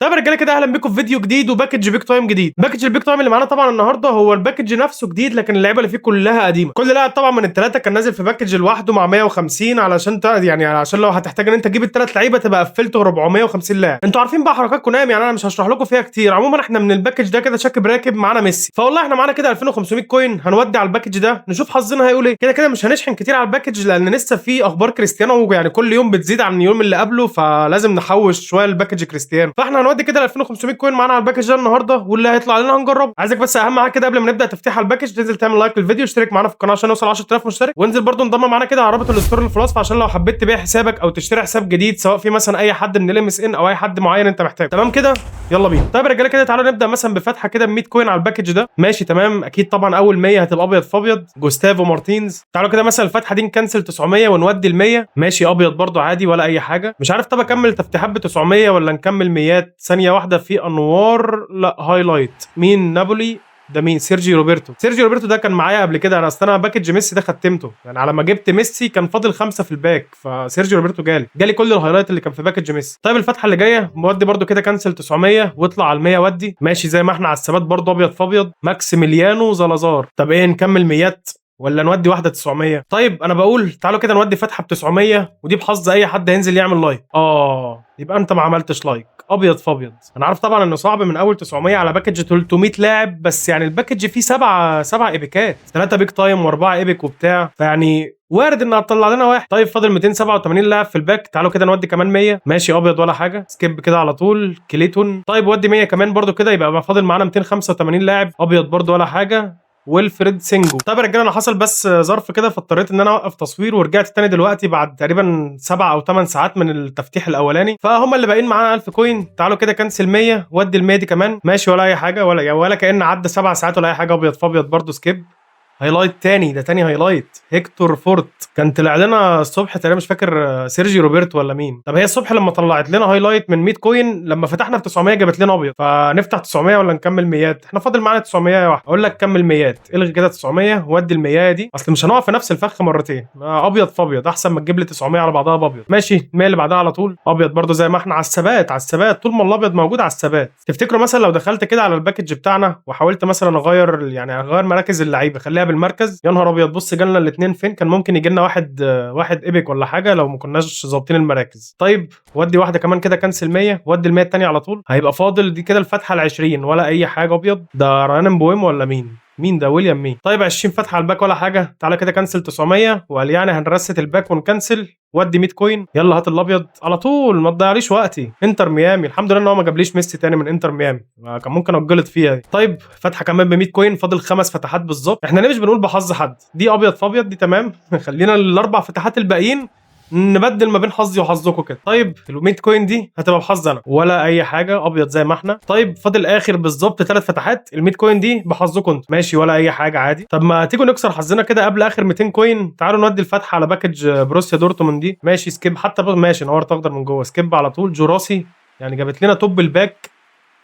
طيب يا رجاله كده اهلا بيكم في فيديو جديد وباكج بيك تايم جديد. باكج البيك تايم اللي معانا طبعا النهارده هو الباكج نفسه جديد، لكن اللعيبه اللي فيه كلها قديمه. كل لاعب طبعا من الثلاثه كان نازل في باكج لوحده مع 150 علشان يعني عشان لو هتحتاج ان انت تجيب الثلاث لعيبه تبقى قفلته 450 لاعب. انتوا عارفين بقى حركات كونامي، يعني انا مش هشرح لكم فيها كتير. عموما احنا من الباكج ده كده شاكب راكب معانا ميسي، فوالله احنا معانا كده 2500 كوين هنودي على الباكج ده، نشوف حظنا هيقول ايه. كده كده مش هنشحن كتير على الباكج لان لسه في اخبار كريستيانو يعني كل يوم بتزيد عن اليوم اللي قبله، فلازم نحوش شويه الباكج كريستيانو. فاحنا هنودي كده 2500 كوين معانا على الباكج ده النهارده، واللي هيطلع لنا هنجربه. عايزك بس اهم حاجه كده قبل ما نبدا تفتيح على الباكج تنزل تعمل لايك للفيديو، اشترك معانا في القناه عشان نوصل 10000 مشترك، وانزل برده انضم معانا كده على رابط الستور اللي في الوصف عشان لو حبيت تبيع حسابك او تشتري حساب جديد، سواء في مثلا اي حد من ال MSN او اي حد معين انت محتاجه. تمام كده يلا بينا. طيب يا رجاله كده تعالوا نبدا مثلا بفتحه كده ب 100 كوين على الباكج ده. ماشي تمام، اكيد طبعا اول 100 هتبقى ابيض فابيض جوستافو مارتينز. تعالوا كده مثلا الفتحه دي نكنسل 900 ونودي ال 100. ماشي ابيض برده عادي ولا اي حاجه. مش عارف طب اكمل تفتيحات ب 900 ولا نكمل 100. ثانيه واحده، في انوار لا هايلايت مين نابولي ده؟ مين؟ سيرجي روبرتو. سيرجي روبرتو ده كان معايا قبل كده، انا باكج ميسي ده ختمته، يعني على ما جبت ميسي كان فاضل 5 في الباك، فسيرجي روبرتو جالي كل الهايلايت اللي كان في باكج ميسي. طيب الفتحه اللي جايه مودي برده كده كنسل 900 واطلع على ال 100 ودي. ماشي زي ما احنا على الثبات برده ابيض فابيض. ماكسيميليانو زلازار. طب ايه نكمل 100 ولا نودي واحده 900؟ طيب انا بقول تعالوا كده نودي فتحه ب 900 ودي بحظ اي حد هينزل يعمل لايك. يبقى انت ما عملتش لايك. ابيض فابيض. انا عارف طبعا انه صعب من اول 900 على باكج 300 لاعب، بس يعني الباكج فيه سبع ايبيكات، 3 بيك تايم و4 ايبك وبتاع، فيعني وارد انها تطلع لنا واحد. طيب فاضل 287 لاعب في الباك، تعالوا كده نودي كمان 100. ماشي ابيض ولا حاجه، سكيب كده على طول. كليتون. طيب ودي 100 كمان برده كده، يبقى فاضل معانا 285 لاعب. ابيض برده ولا حاجه. ويلفريد سينجو. طيب يا رجاله انا حصل بس ظرف كده فاضطريت ان انا اوقف تصوير ورجعت تاني دلوقتي بعد تقريبا 7 او 8 ساعات من التفتيح الاولاني، فهم اللي باقيين معانا 1000 كوين. تعالوا كده كنسل 100 ودي ال 100 دي كمان. ماشي ولا اي حاجه ولا كأن عدى 7 ساعات ولا اي حاجه. ابيض فابيض برده سكيب. هايلايت تاني، ده تاني هايلايت. هيكتور فورت كان طلع لنا الصبح تقريبا، مش فاكر سيرجي روبرتو ولا مين. طب هي الصبح لما طلعت لنا هايلايت من 100 كوين لما فتحنا في 900 جابت لنا ابيض، فنفتح 900 ولا نكمل 100؟ احنا فاضل معانا 900 واحده. اقول لك كمل 100، الغي كده 900 ودي ال 100 دي، اصل مش هنقع في نفس الفخ مرتين. ابيض فابيض احسن ما تجيب لي 900 على بعضها بابيض. ماشي 100 اللي بعدها على طول ابيض برده زي ما احنا على الثبات. على الثبات طول ما الابيض موجود على الثبات. تفتكروا مثلا لو دخلت كده على الباكج بتاعنا وحاولت مثلا اغير مراكز اللعيبه، خليها بالمركز؟ يا نهار ابيض بص جالنا الاثنين فين. كان ممكن يجي لنا واحد ايبك ولا حاجه لو ما كناش ظابطين المراكز. طيب ودي واحده كمان كده كنسل 100 ودي ال 100 الثانيه على طول. هيبقى فاضل دي كده الفتحه ال 20 ولا اي حاجه. ابيض ده ريان بويم ولا مين ده؟ ويليام مين؟ طيب 20 فتحه على الباك ولا حاجه. تعالى كده كنسل 900 وقال يعني هنرست الباك ونكنسل. ودي 100 كوين. يلا هات الابيض على طول ما تضيعليش وقتي. انتر ميامي. الحمد لله ان هو ما جابليش ميسي تاني من انتر ميامي، كان ممكن اتجلط فيها دي. طيب فتحه كمان ب 100 كوين، فاضل 5 فتحات بالظبط. احنا ليه مش بنقول بحظ حد؟ دي ابيض فابيض دي تمام. خلينا الاربع فتحات الباقيين نبدل ما بين حظي وحظكم كده. طيب ال 100 كوين دي هتبقى بحظ انا ولا اي حاجه. ابيض زي ما احنا. طيب فاضل اخر بالظبط 3 فتحات. ال 100 كوين دي بحظكم انتوا. ماشي ولا اي حاجه عادي. طب ما تيجوا نكسر حظنا كده قبل اخر 200 كوين. تعالوا نودي الفتحه على باكج بروسيا دورتموند دي. ماشي سكيب حتى ماشي نورت اخضر من جوه. سكيب على طول. جوراسي يعني جابت لنا توب الباك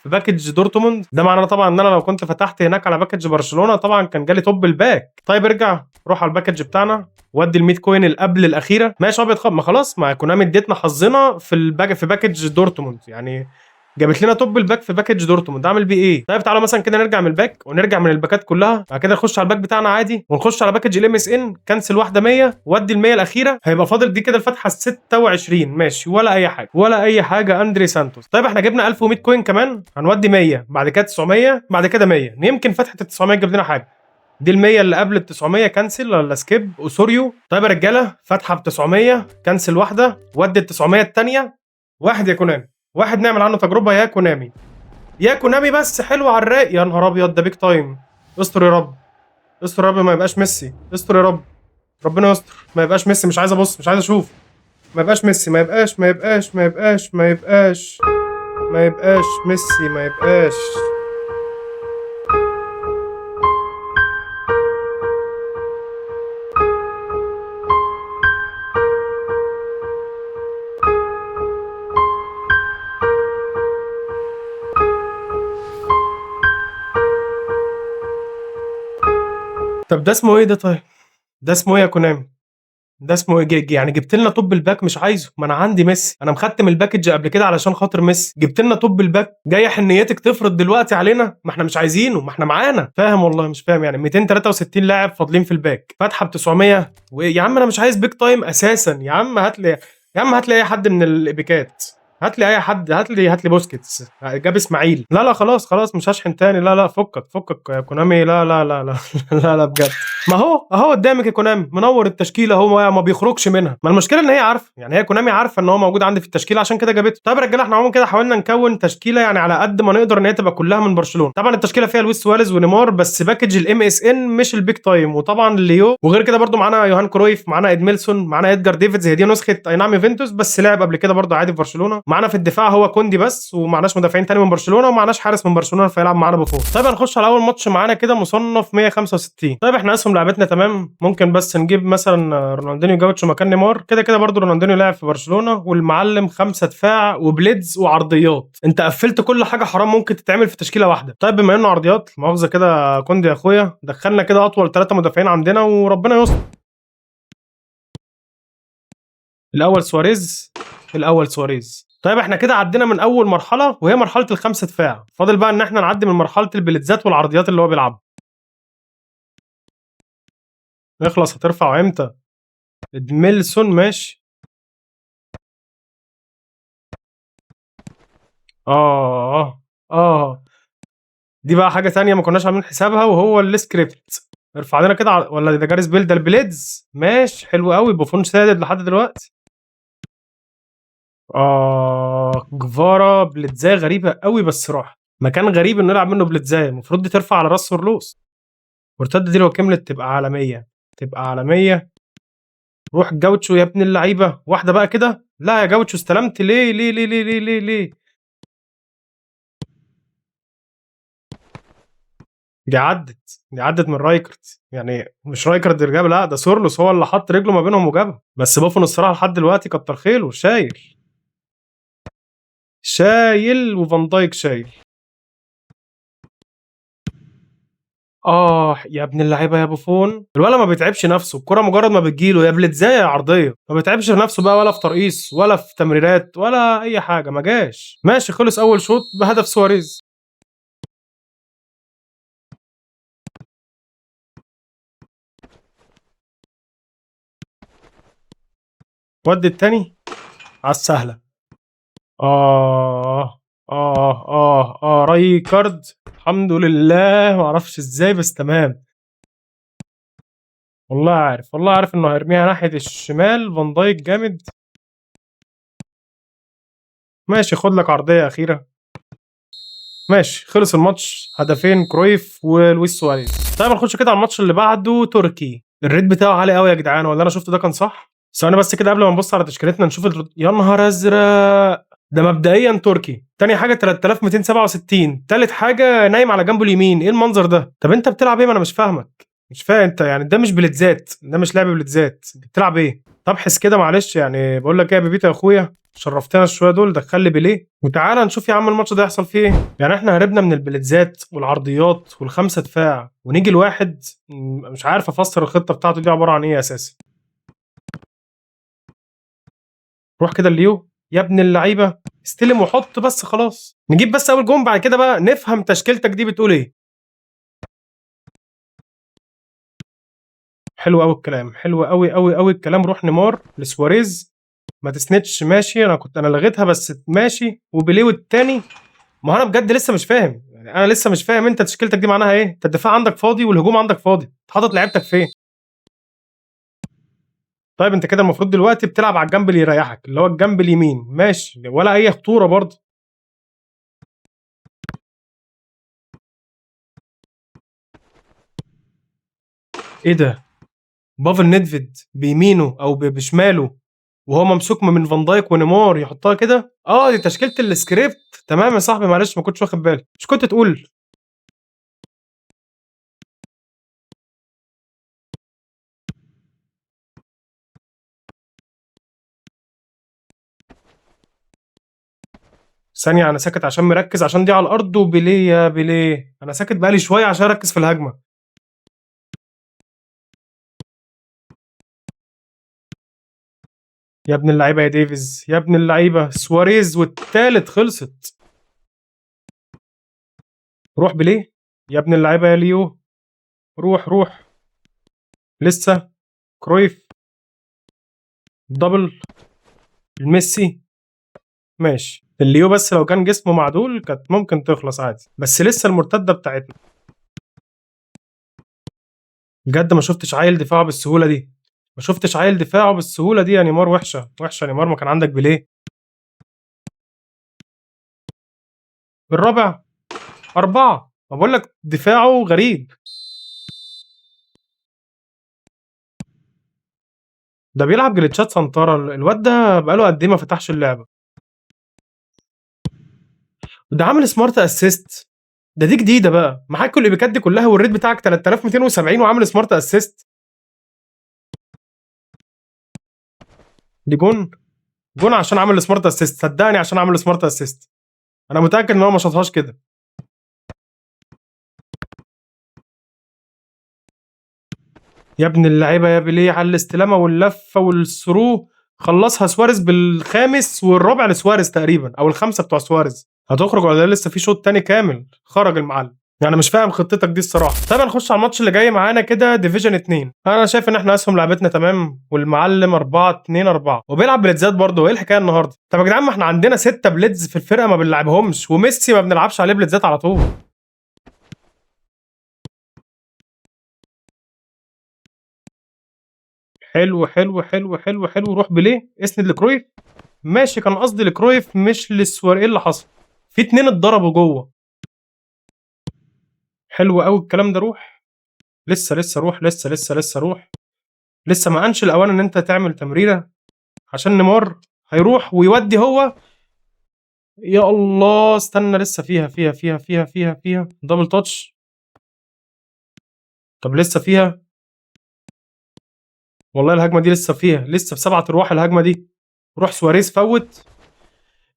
في باكج دورتموند. ده معناه طبعا ان انا لو كنت فتحت هناك على باكج برشلونه طبعا كان جالي توب الباك. طيب ارجع روح على الباكج بتاعنا ودي ال 100 كوين اللي قبل الاخيره. ماشي ابيض ما خلاص ما كونامي اديتنا حظنا في باكج دورتموند، يعني جابت لنا توب الباك في باكج دورتموند. اعمل بيه ايه؟ طيب تعالوا مثلا كده نرجع من الباك ونرجع من الباكات كلها، بعد كده نخش على الباك بتاعنا عادي ونخش على باكج MSN. كنسل واحده 100 ودي ال 100 الاخيره. هيبقى فاضل دي كده الفتحه 26. ماشي ولا اي حاجه. اندري سانتوس. طيب احنا جبنا 1100 كوين كمان، هنودي 100 بعد كده 900 بعد كده 100. يمكن فتحه ال 900 تجيب لنا حاجه. دي ال 100 اللي قبل ال 900 كنسل ولا سكيب. اوسوريو. طيب يا رجاله فتحه ب 900 كنسل واحده ودي ال 900 الثانيه. واحد يا كونامي، واحد نعمل عنه تجربه يا كونامي. يا كونامي بس حلو على الرايق. يا نهار ابيض ده بيك تايم. استر يا رب. استر يا رب ما يبقاش ميسي. استر يا رب. ربنا يستر ما يبقاش ميسي. مش عايز ابص مش عايز اشوف. ما يبقاش ميسي. ما يبقاش ميسي. ما يبقاش. طب ده اسمه ايه ده؟ طيب ده اسمه ايه يا كونامي؟ ده اسمه إيه؟ يعني جبت لنا توب الباك مش عايزه، ما انا عندي ميسي، انا مختم الباكج قبل كده علشان خاطر ميسي، جبت لنا توب الباك جايه حنيتك تفرض دلوقتي علينا، ما احنا مش عايزينه، ما احنا معانا، فاهم والله مش فاهم يعني 263 لاعب فاضلين في الباك، فاتحه ب 900 يا عم انا مش عايز بيك تايم اساسا، يا عم هات لي، يا عم هات لي اي حد من البيكات، هات لي اي حد، هات لي بوسكيتس جاب اسماعيل، لا لا خلاص خلاص مش هشحن تاني، لا لا فكك فكك يا كونامي، لا لا لا لا لا لا بجد، ما هو اهو قدامك يا كونامي منور التشكيله، هو ما بيخرجش منها، ما المشكله ان هي عارفه، يعني هي كونامي عارفه ان هو موجود عندي في التشكيله عشان كده جابته. طيب يا رجاله احنا عموما كده حاولنا نكون تشكيله يعني على قد ما نقدر ان هي تبقى كلها من برشلونه، طبعا التشكيله فيها لويس سواريز ونيمار بس باكج الام اس ان مش البيك تايم، وطبعا ليو، وغير كده برده معانا يوهان كرويف، معانا ادميلسون، معانا ادجار ديفيدز، هي دي نسخه اي نعم يوفنتوس بس لعب قبل كده برده عادي في برشلونه، معانا في الدفاع هو كوندي بس، ومعناش مدافعين تاني من برشلونه، ومعناش حارس من برشلونه فيلعب معانا بوفون. طيب هنخش على اول ماتش معانا كده مصنف 165. طيب احنا اسهم لعبتنا تمام، ممكن بس نجيب مثلا رونالدينيو جاوتشو مكان نيمار، كده كده برضه رونالدينيو لعب في برشلونه، والمعلم 5 دفاع وبليدز وعرضيات، انت قفلت كل حاجه حرام ممكن تتعمل في تشكيله واحده. طيب بما انه عرضيات مؤاخذه كده كوندي يا اخويا، دخلنا كده اطول 3 مدافعين عندنا وربنا يستر. الاول سواريز، الاول سواريز. طيب احنا كده عدينا من اول مرحله وهي مرحله ال5 دفاع، فاضل بقى ان احنا نعدي من مرحله البليتزات والعرضيات اللي هو بيلعبها. نخلص هترفع امتى؟ ادميلسون ماشي. اه اه، دي بقى حاجه تانية ما كناش عاملين حسابها وهو السكريبت، ارفع لنا كده ولا ده جاريس بيل، ده البليدز ماشي حلو قوي، بوفون سادد لحد دلوقتي. جفارا بليتزاي غريبه قوي بس راح مكان غريب انه يلعب منه بليتزاي، المفروض دي ترفع على راس سورلوس، مرتده دي لو كملت تبقى عالميه، تبقى عالميه. روح جاوتشو يا ابن اللعيبه، واحده بقى كده، لا يا جاوتشو استلمت ليه ليه ليه ليه ليه ليه, ليه؟ دي عدت من رايكرت، يعني مش رايكرت اللي جاب، لا ده سورلوس هو اللي حط رجله ما بينهم وجابها، بس بوفون الصراحه لحد دلوقتي كتر خيره شايل، شايل وفان دايك شايل. يا ابن اللعيبه يا بوفون، الولد ما بيتعبش نفسه، الكره مجرد ما بتجيله يا بليتزاي يا عرضيه، ما بيتعبش نفسه بقى ولا في ترقيص ولا في تمريرات ولا اي حاجه، ما جاش ماشي، خلص اول شوط بهدف سواريز. ودي التاني على السهله. آه رايكارد، الحمد لله ما اعرفش ازاي بس تمام، والله عارف، والله عارف انه هيرميها ناحية الشمال، فان دايك جامد. ماشي خد لك عرضية أخيرة. ماشي خلص الماتش هدفين كرويف ولويس سواريز. طيب نخش كده على الماتش اللي بعده، تركي، الريت بتاعه عالي قوي يا جدعان، ولا انا شفت ده كان صح؟ ثواني بس كده قبل ما نبص على تشكيلتنا نشوف يا نهار ازرق، ده مبدئيا تركي، تاني حاجه 3267، تالت حاجه نايم على جنبه اليمين، ايه المنظر ده؟ طب انت بتلعب ايه؟ ما انا مش فاهمك، مش فاهم انت يعني، ده مش بليتزات، ده مش لعب بليتزات، بتلعب ايه؟ طب حس كده معلش، يعني بقول لك ايه يا بيبيتا يا اخويا، شرفتنا شويه دول، دخل لي بيليه وتعالى نشوف يا عم الماتش ده يحصل فيه ايه. يعني احنا هربنا من البليتزات والعرضيات وال5 دفاع ونيجي الواحد، مش عارف افسر الخطه بتاعته دي عباره عن ايه اساسا. روح كده الليو يا ابن اللعيبه، استلم وحط بس خلاص، نجيب بس اول جون بعد كده بقى نفهم تشكيلتك دي بتقول ايه. حلو قوي الكلام، حلو قوي قوي قوي الكلام، روح نيمار لسواريز، ما تسندش ماشي، انا لغيتها بس ماشي، وبيليه التاني. ما هو انا بجد لسه مش فاهم، يعني انا لسه مش فاهم انت تشكيلتك دي معناها ايه، انت الدفاع عندك فاضي والهجوم عندك فاضي، حاطط لعيبتك فين؟ طيب انت كده المفروض دلوقتي بتلعب على الجنب اللي يريحك، اللي هو الجنب اليمين ماشي، ولا اي خطوره برضه. ايه ده؟ بافل نيدفيد بيمينه او بشماله وهو ممسوك من فان دايك ونيمار يحطها كده، دي تشكيله السكريبت، تمام يا صاحبي معلش ما كنتش واخد بالي، مش كنت تقول. ثانيه انا ساكت عشان مركز، عشان دي على الارض وبيليه، يا بيليه انا ساكت بقالي شويه عشان اركز في الهجمه. يا ابن اللعيبه يا ديفيز، يا ابن اللعيبه سواريز، والتالت خلصت. روح بليه، يا ابن اللعيبه يا ليو، روح روح. لسه كرويف، دبل الميسي. ماشي الليو، بس لو كان جسمه معدول كانت ممكن تخلص عادي، بس لسه المرتده بتاعتنا. بجد ما شفتش عيل دفاعه بالسهوله دي، ما شفتش عيل دفاعه بالسهوله دي يا نيمار. وحشه وحشه يا نيمار، ما كان عندك بيليه. الرابع 4، ما بقول لك دفاعه غريب. ده بيلعب جليتشات سنترا الواد ده، بقاله قد ايه ما فتحش اللعبه. ده عامل سمارت اسيست، ده دي جديده بقى، معاك كل الايبيكات دي كلها والريت بتاعك 3270 وعامل سمارت اسيست. دي جون، جون عشان عامل سمارت اسيست، صدقني عشان عامل سمارت اسيست. انا متاكد ان هو ما شاطهاش كده. يا ابن اللعيبه يا بيليه على الاستلامه واللفه والثرو. خلصها سواريز بالخامس، والرابع لسواريز تقريبا، او الخمسه بتوع سواريز. هتخرج ولا لسه في شوط تاني كامل؟ خرج المعلم. يعني مش فاهم خطتك دي الصراحه. طب نخش على الماتش اللي جاي معانا كده، ديفيجن 2. انا شايف ان احنا اسهم لعبتنا تمام، والمعلم 4-2-4 وبيلعب بليدزات برضه. ايه الحكايه النهارده؟ طب يا جدعان، ما احنا عندنا 6 بليدز في الفرقه ما بنلعبهمش، وميسي ما بنلعبش عليه بليدزات على طول. حلو حلو حلو حلو حلو، روح بليه، اسند لكرويف. ماشي، كان قصدي لكرويف مش للسوار. ايه اللي حصل؟ في 2 اتضربوا جوه. حلو قوي الكلام ده، روح. لسه روح، لسه روح. لسه ما انش الاوان ان انت تعمل تمريره، عشان نيمار هيروح ويودي هو. يا الله، استنى، لسه فيها دبل تاتش. طب لسه فيها، والله الهجمه دي لسه فيها، لسه ب7 ارواح الهجمه دي. روح سواريز فوت.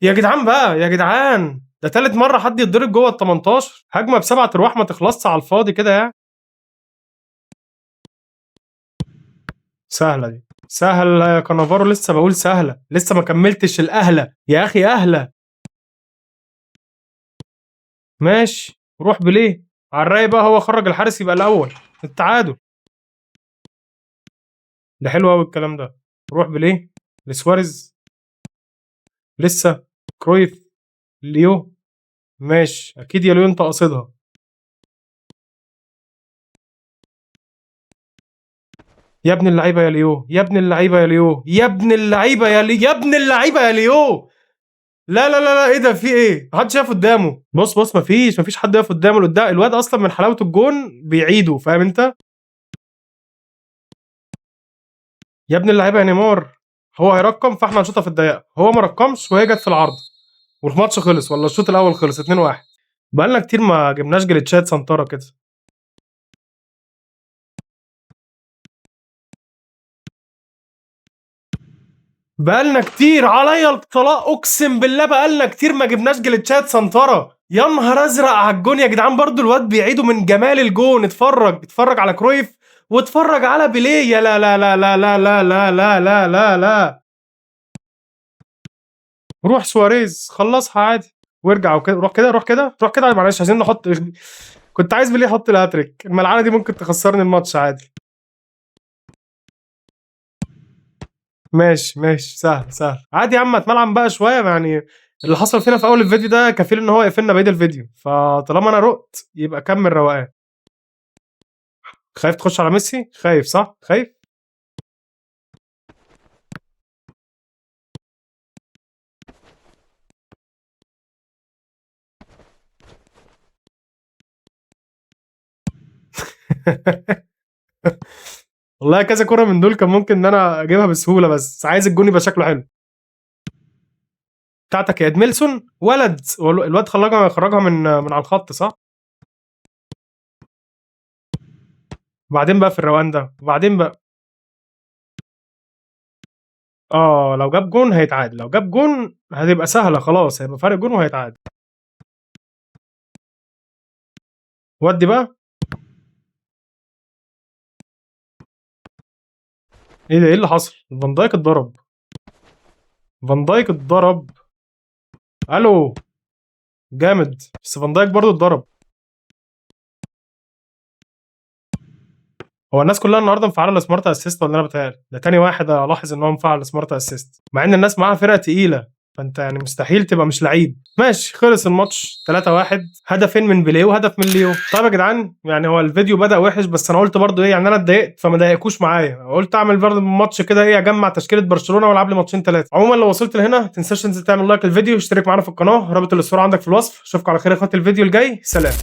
يا جدعان بقى، يا جدعان، ده تالت مره حد يتضرب جوه ال 18. هجمه ب7 ارواح ما تخلصش على الفاضي كده يعني. سهله دي، سهله يا كانافارو، لسه بقول سهله، لسه ما كملتش الاهله يا اخي، اهله. ماشي، روح بليه على الراي بقى، هو خرج الحارس يبقى الاول. التعادل ده حلو قوي الكلام ده. روح بليه لسواريز. لسه كرويف، ليو. ماشي، اكيد يا ليو انت قاصدها. يا ابن اللعيبه يا ليو، يا ابن اللعيبه يا ليو، يا ابن اللعيبه يا ليو، يا ابن اللعيبه يا ليو. لا، ايه ده؟ في ايه؟ محدش يقف قدامه. بص مفيش حد يقف قدامه. قدام الواد اصلا من حلاوه الجون بيعيده، فاهم انت؟ يا ابن اللعيبه يا نيمار. هو هيرقم، فاحنا هنشوطها في الضيقه. هو ما رقمش وهي جت في العرض، والماتش خلص، ولا الشوط الاول خلص 2-1. بقالنا كتير ما جبناش جليتشات سنتره كده. بقالنا كتير عليا الطلاق، اقسم بالله بقالنا كتير ما جبناش جليتشات سنتره. يا نهار ازرق على الجون يا جدعان، برضو الواد بيعيدوا من جمال الجون. اتفرج على كرويف، واتفرج على بيليه. يا لا. روح سواريز خلصها عادي، وارجع وكده. روح كده معلش، عايزين نحط. كنت عايز بيليه يحط الهاتريك، الملعانه دي ممكن تخسرني الماتش عادي. ماشي، سهل عادي يا عم، اتملعن بقى شويه يعني. اللي حصل فينا في اول الفيديو ده كفيل ان هو يقفلنا بقيه الفيديو، فطالما انا رقت يبقى كمل روقان. خايف تخش على ميسي؟ خايف صح؟ خايف. والله كذا كرة من دول كان ممكن ان انا اجيبها بسهوله، بس عايز الجون يبقى شكله حلو. بتاعتك يا ادميلسون ولد. الواد خرجها من على الخط صح. وبعدين بقى في الروقان ده، وبعدين بقى. لو جاب جون هيتعادل، لو جاب جون هتبقى سهله خلاص، هيبقى فرق جون وهيتعادل. ودي بقى. ايه ده؟ ايه اللي حصل؟ فان دايك اتضرب. فان دايك اتضرب. الو جامد، بس فان دايك برضه اتضرب. هو الناس كلها النهارده مفعله السمارت اسيست ولا انا بتهيألي؟ ده تاني واحد الاحظ ان هو مفعل السمارت اسيست، مع ان الناس معاها فرقه تقيله، فانت يعني مستحيل تبقى مش لعيب. ماشي، خلص الماتش 3-1، هدفين من بيليه وهدف من ليو. طيب يا جدعان، يعني هو الفيديو بدأ وحش، بس انا قلت برضو ايه، يعني انا اتضايقت فما ضايقكوش معايا، قلت اعمل برضو ماتش كده ايه، اجمع تشكيله برشلونه والعب لي ماتشين ثلاثه. عموما لو وصلت لهنا ما تنساش تنزل تعمل لايك للفيديو، اشترك معانا في القناه، رابط الصوره عندك في الوصف. اشوفكم على خير يا اخواتي الفيديو الجاي، سلام.